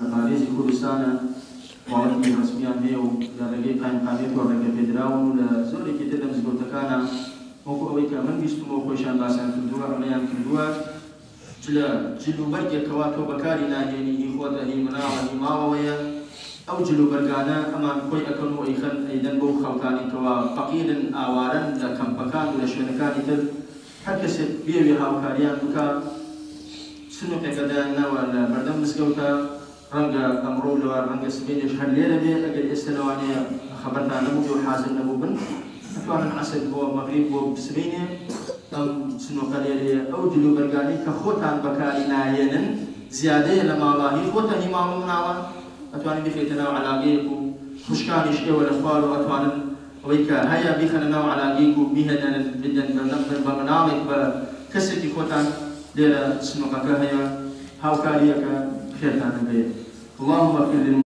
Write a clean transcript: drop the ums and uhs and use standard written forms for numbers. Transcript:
ماليزي كردستان وڵاتی ڕسمیان هەیە و لە ڕێگەی قایمقامێت و ڕێگە پێدراون و لە زۆرێکی تر لە مزگەوتەکانە وەکو ئەوەی کە من بیستمەوە خۆشیان باسییان کردووە ئەمەیان کردووە لە جلوبەرگێکەوە تۆ بەکاری ناهێنی هی خۆتە هی مناڵە هی ماڵەوەیە ئەو جلوبەرگانە ئەمان خۆی ئەکەن و ئەیخەن ئەیدەن بەو خەڵکانی کەوا فەقیرن ئاوارن لە کەمپەکان و لە شوێنەکانی تر هەر کەسێک بێوێ هاوکاریان بکە سنووقێکە دایانناوە لە بەردەم مزگەوتە ڕەنگە ئەمڕۆ لەوە ڕەنگە سبێنێش هەر لێرە بێ ئەگەر ئێستا لەوانەیە خەبەرتان نەبوو و حازر نەبوو بن ئەتوانن عەسر بۆ مەغریب بۆ بسبێنێ ئەم سنووقە لێرەیە ئەو جلوبەرگانی کە خۆتان بەکاری ناهێنن زیادەیە لە ماڵاهی خۆتە هی ماڵ و مناڵە ئەتوانن بخێتە ناو عەلاقەیەک و خوشکانیش ئێوە لە خوار و ئەتوانن ئەوەی کە هەیە بیخەنە ناو عەلاقەیەک و بیهێنن بدەن بە مناڵێک بە کەسێکی خۆتان لێرە سنووقەکە هەیە هاوکاریەکە خێرتان بێت. اللهم اغفر